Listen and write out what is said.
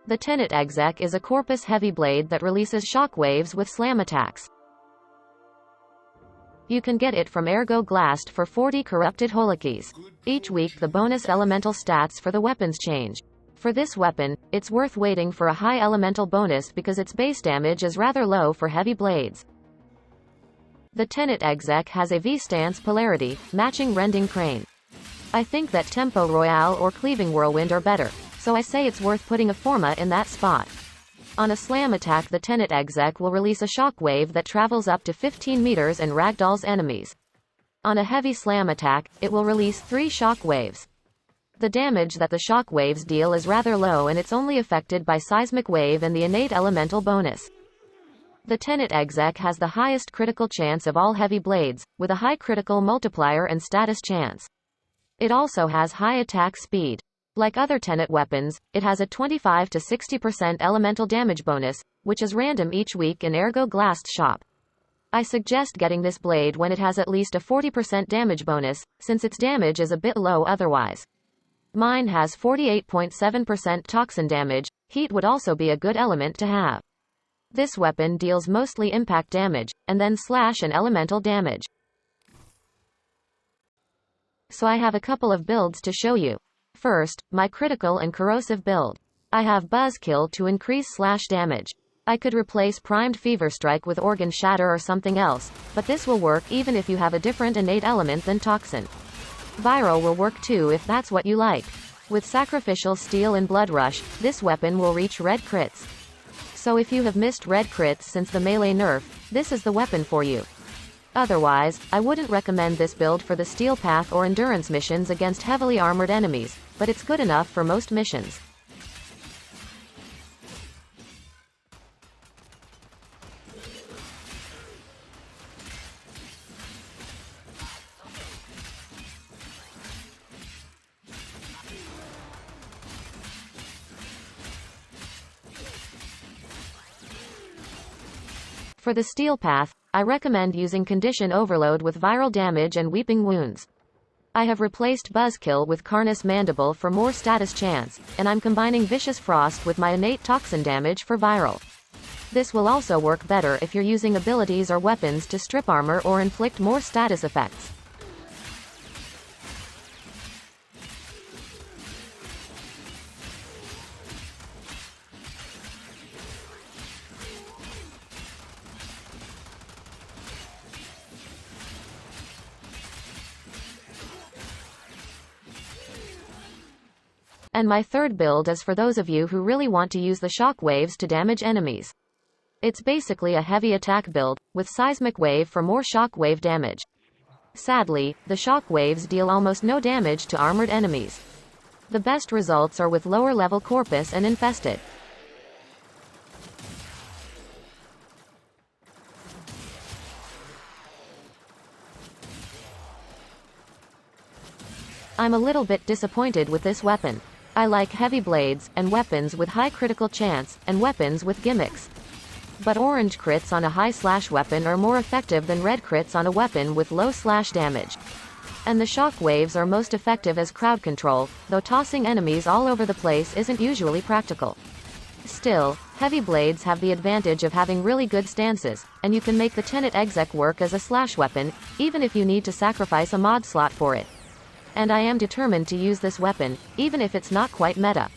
The Tenet Exec is a corpus heavy blade that releases shockwaves with slam attacks. You can get it from Ergo Glast for 40 corrupted holokis. Each week the bonus elemental stats for the weapons change. For this weapon, it's worth waiting for a high elemental bonus because its base damage is rather low for heavy blades. The Tenet Exec has a V-stance polarity, matching Rending Crane. I think that Tempo Royale or Cleaving Whirlwind are better, so I say it's worth putting a Forma in that spot. On a slam attack the Tenet Exec will release a shockwave that travels up to 15 meters and ragdolls enemies. On a heavy slam attack, it will release 3 shockwaves. The damage that the shockwaves deal is rather low and it's only affected by Seismic Wave and the innate elemental bonus. The Tenet Exec has the highest critical chance of all heavy blades, with a high critical multiplier and status chance. It also has high attack speed. Like other Tenet weapons, it has a 25 to 60% elemental damage bonus, which is random each week in Ergo Glast shop. I suggest getting this blade when it has at least a 40% damage bonus, since its damage is a bit low otherwise. Mine has 48.7% toxin damage. Heat would also be a good element to have. This weapon deals mostly impact damage, and then slash and elemental damage. So I have a couple of builds to show you. First, my critical and corrosive build. I have Buzzkill to increase slash damage. I could replace Primed Fever Strike with Organ Shatter or something else, but this will work even if you have a different innate element than Toxin. Viral will work too if that's what you like. With Sacrificial Steel and Blood Rush, this weapon will reach red crits. So if you have missed red crits since the melee nerf, this is the weapon for you. Otherwise, I wouldn't recommend this build for the Steel Path or Endurance missions against heavily armored enemies, but it's good enough for most missions. For the Steel Path, I recommend using Condition Overload with Viral Damage and Weeping Wounds. I have replaced Buzzkill with Carnus Mandible for more status chance, and I'm combining Vicious Frost with my innate Toxin damage for Viral. This will also work better if you're using abilities or weapons to strip armor or inflict more status effects. And my third build is for those of you who really want to use the shockwaves to damage enemies. It's basically a heavy attack build, with Seismic Wave for more shockwave damage. Sadly, the shockwaves deal almost no damage to armored enemies. The best results are with lower level Corpus and Infested. I'm a little bit disappointed with this weapon. I like heavy blades, and weapons with high critical chance, and weapons with gimmicks. But orange crits on a high slash weapon are more effective than red crits on a weapon with low slash damage. And the shockwaves are most effective as crowd control, though tossing enemies all over the place isn't usually practical. Still, heavy blades have the advantage of having really good stances, and you can make the Tenet Exec work as a slash weapon, even if you need to sacrifice a mod slot for it. And I am determined to use this weapon, even if it's not quite meta.